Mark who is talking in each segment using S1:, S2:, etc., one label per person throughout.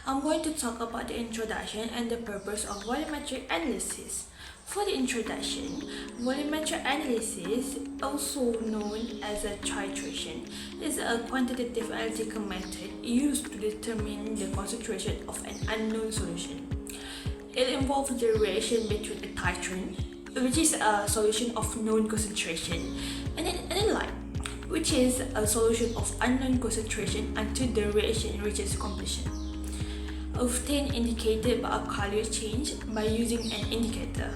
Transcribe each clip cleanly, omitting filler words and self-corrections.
S1: I'm going to talk about the introduction and the purpose of volumetric analysis. For the introduction, volumetric analysis, also known as a titration, is a quantitative analytical method used to determine the concentration of an unknown solution. It involves the relation between a titrant, which is a solution of known concentration, and an analyte, which is a solution of unknown concentration until the reaction reaches completion, often indicated by a color change by using an indicator.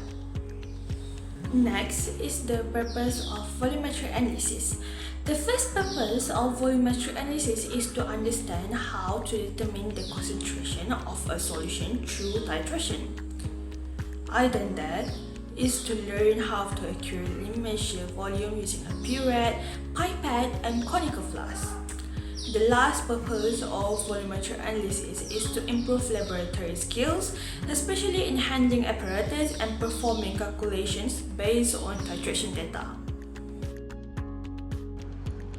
S1: Next is the purpose of volumetric analysis. The first purpose of volumetric analysis is to understand how to determine the concentration of a solution through titration. Other than that, is to learn how to accurately measure volume using a pipette, and conical flask. The last purpose of volumetric analysis is to improve laboratory skills, especially in handling apparatus and performing calculations based on titration data.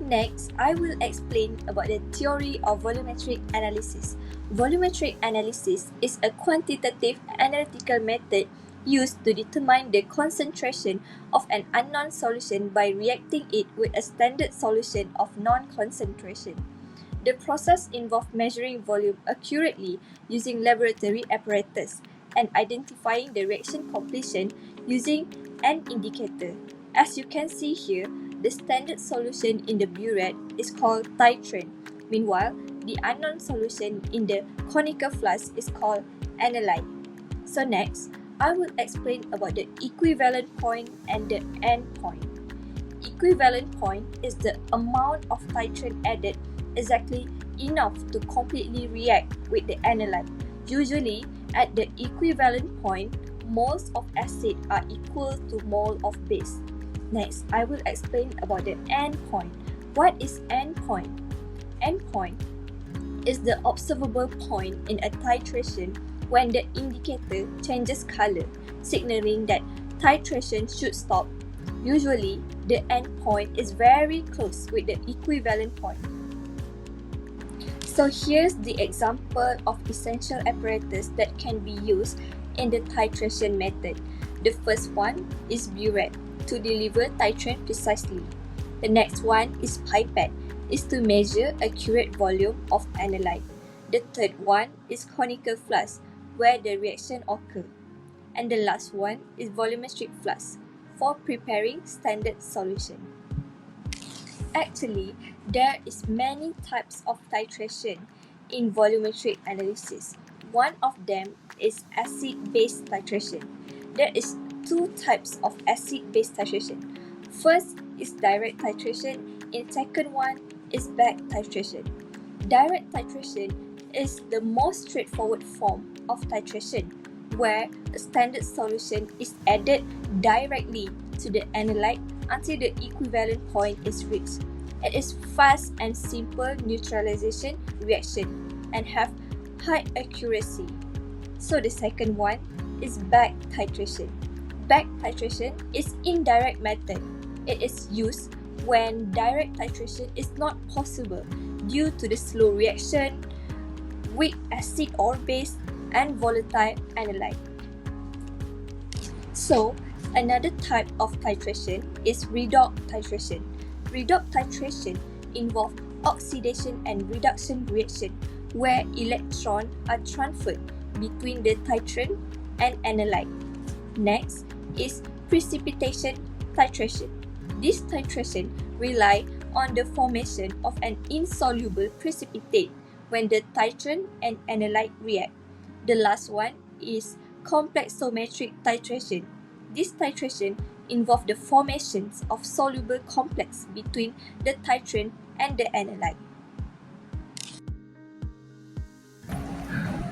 S2: Next, I will explain about the theory of volumetric analysis. Volumetric analysis is a quantitative analytical method used to determine the concentration of an unknown solution by reacting it with a standard solution of non-concentration. The process involves measuring volume accurately using laboratory apparatus and identifying the reaction completion using an indicator. As you can see here, the standard solution in the burette is called titrant. Meanwhile, the unknown solution in the conical flask is called analyte. So next, I will explain about the equivalent point and the end point. Equivalent point is the amount of titrant added exactly enough to completely react with the analyte. Usually, at the equivalent point, moles of acid are equal to mole of base. Next, I will explain about the end point. What is end point? End point is the observable point in a titration when the indicator changes color, signaling that titration should stop. Usually, the end point is very close with the equivalent point. So here's the example of essential apparatus that can be used in the titration method. The first one is burette to deliver titrant precisely. The next one is pipette, is to measure accurate volume of analyte. The third one is conical flask, where the reaction occurs. And the last one is volumetric flask, for preparing standard solution. Actually, there is many types of titration in volumetric analysis. One of them is acid-base titration. There is two types of acid-base titration. First is direct titration, and second one is back titration. Direct titration is the most straightforward form of titration, where a standard solution is added directly to the analyte until the equivalent point is reached. It is fast and simple neutralization reaction and have high accuracy. So the second one is back titration. Back titration is indirect method. It is used when direct titration is not possible due to the slow reaction, weak acid or base, and volatile analyte. So, another type of titration is redox titration. Redox titration involves oxidation and reduction reaction where electrons are transferred between the titrant and analyte. Next is precipitation titration. This titration relies on the formation of an insoluble precipitate when the titrant and analyte react. The last one is complexometric titration. This titration involves the formations of soluble complex between the titrant and the analyte.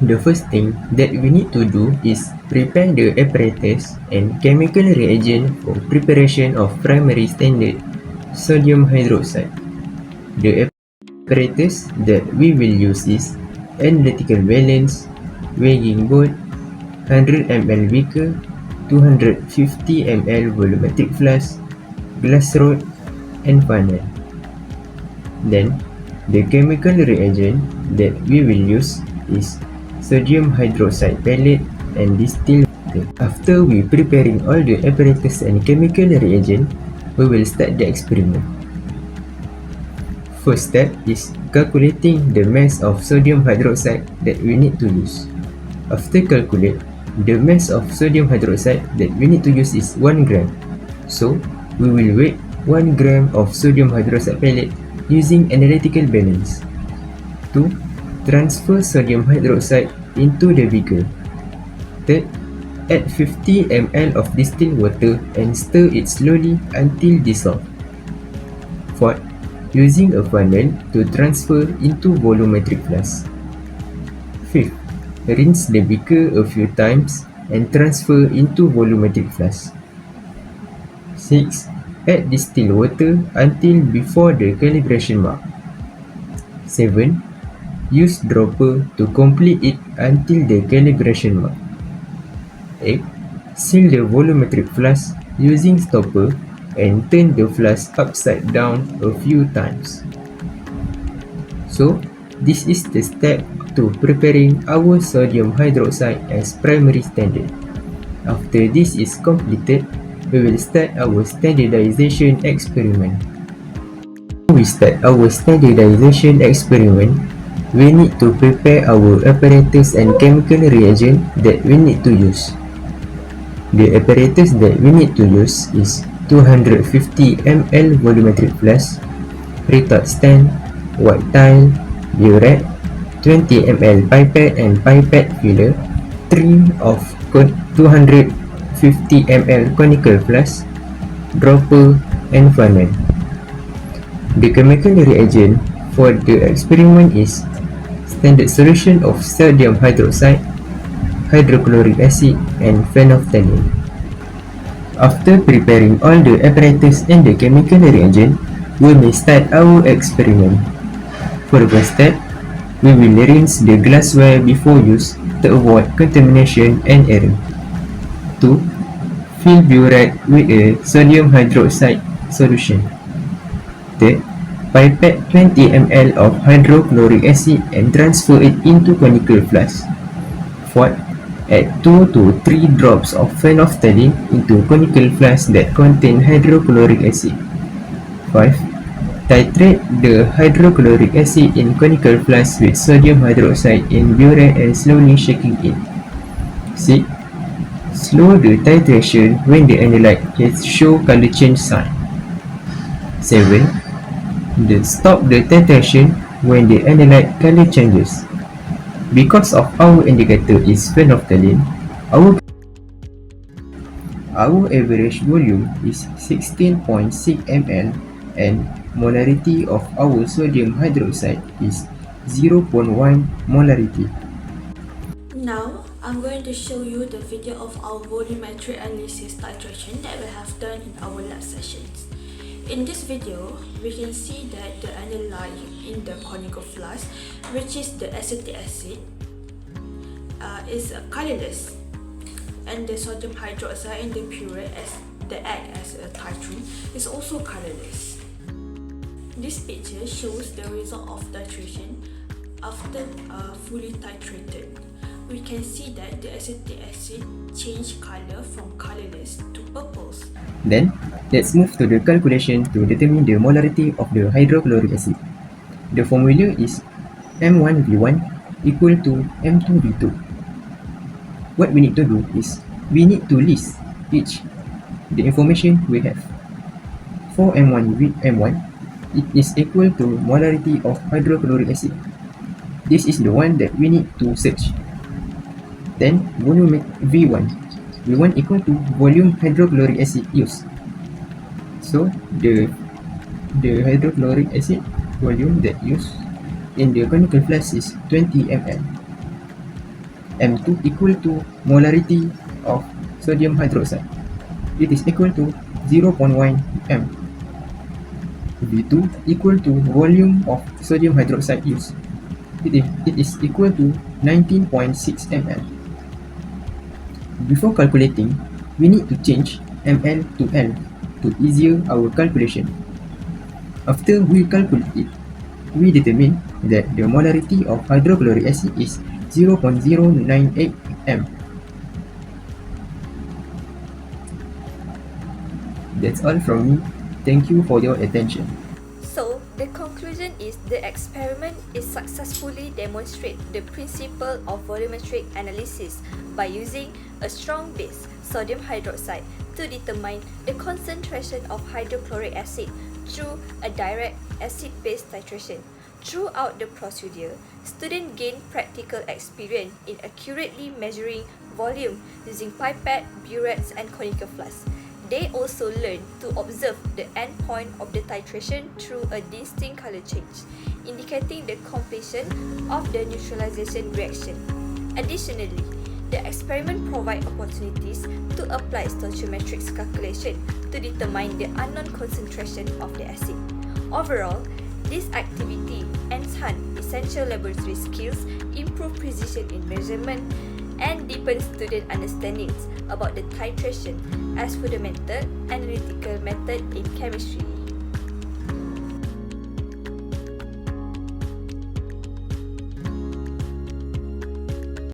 S3: The first thing that we need to do is prepare the apparatus and chemical reagent for preparation of primary standard sodium hydroxide. The apparatus that we will use is analytical balance, weighing board, 100 ml beaker, 250 ml volumetric flask, glass rod, and funnel. Then, the chemical reagent that we will use is sodium hydroxide pellet and distilled water. After we preparing all the apparatus and chemical reagent, we will start the experiment. First step is calculating the mass of sodium hydroxide that we need to use. After calculate, the mass of sodium hydroxide that we need to use is 1 gram. So, we will weigh 1 gram of sodium hydroxide pellet using analytical balance. 2. Transfer sodium hydroxide into the beaker. Third, add 50 ml of distilled water and stir it slowly until dissolved. Fourth, using a funnel to transfer into volumetric flask. Fifth, rinse the beaker a few times and transfer into volumetric flask. 6. Add distilled water until before the calibration mark. 7. Use dropper to complete it until the calibration mark. 8. Seal the volumetric flask using stopper and turn the flask upside down a few times. So, this is the step to preparing our sodium hydroxide as primary standard. After this is completed, we will start our standardization experiment. Before we start our standardization experiment, we need to prepare our apparatus and chemical reagent that we need to use. The apparatus that we need to use is 250 ml volumetric flask, retort stand, white tile, burette, 20 ml pipette and pipette filler, 3 of 250 ml conical flask, dropper and funnel. The chemical reagent for the experiment is standard solution of sodium hydroxide, hydrochloric acid and phenolphthalein. After preparing all the apparatus and the chemical reagent, we may start our experiment. For the first step, we will rinse the glassware before use to avoid contamination and error. 2. Fill burette with a sodium hydroxide solution. 3. Pipette 20 ml of hydrochloric acid and transfer it into conical flask. 4. Add 2 to 3 drops of phenolphthalein into conical flask that contain hydrochloric acid. 5. Titrate the hydrochloric acid in conical flask with sodium hydroxide in burette and slowly shaking it. 6. Slow the titration when the analyte has show color change sign. 7. Stop the titration when the analyte color changes. Because of our indicator is phenolphthalein, our average volume is 16.6 ml and molarity of our sodium hydroxide is 0.1 molarity.
S1: Now, I'm going to show you the video of our volumetric analysis titration that we have done in our lab sessions. In this video, we can see that the analyte in the conical flask, which is the acetic acid, is colorless, and the sodium hydroxide in the puree that act as a titrant is also colorless. This picture shows the result of titration after fully titrated. We can see that the acetic acid changed color from colorless to purples.
S3: Then, let's move to the calculation to determine the molarity of the hydrochloric acid. The formula is M1V1 equal to M2V2. What we need to do is, we need to list each the information we have. For M1, it is equal to molarity of hydrochloric acid. This is the one that we need to search. Then volume V1 equal to volume hydrochloric acid used. So the hydrochloric acid volume that used in the conical flask is 20 ml. M2 equal to molarity of sodium hydroxide. It is equal to 0.1 m. V2 equal to volume of sodium hydroxide used. It is equal to 19.6 ml. Before calculating, we need to change ml to L to easier our calculation. After we calculate it, we determine that the molarity of hydrochloric acid is 0.098 m. That's all from me. Thank you for your attention.
S2: So, the conclusion is the experiment is successfully demonstrate the principle of volumetric analysis by using a strong base, sodium hydroxide, to determine the concentration of hydrochloric acid through a direct acid-base titration. Throughout the procedure, students gain practical experience in accurately measuring volume using pipette, burettes, and conical flasks. They also learn to observe the endpoint of the titration through a distinct color change, indicating the completion of the neutralization reaction. Additionally, the experiment provides opportunities to apply stoichiometric calculation to determine the unknown concentration of the acid. Overall, this activity enhances essential laboratory skills, improve precision in measurement, and deepen student understandings about the titration as fundamental analytical method in chemistry.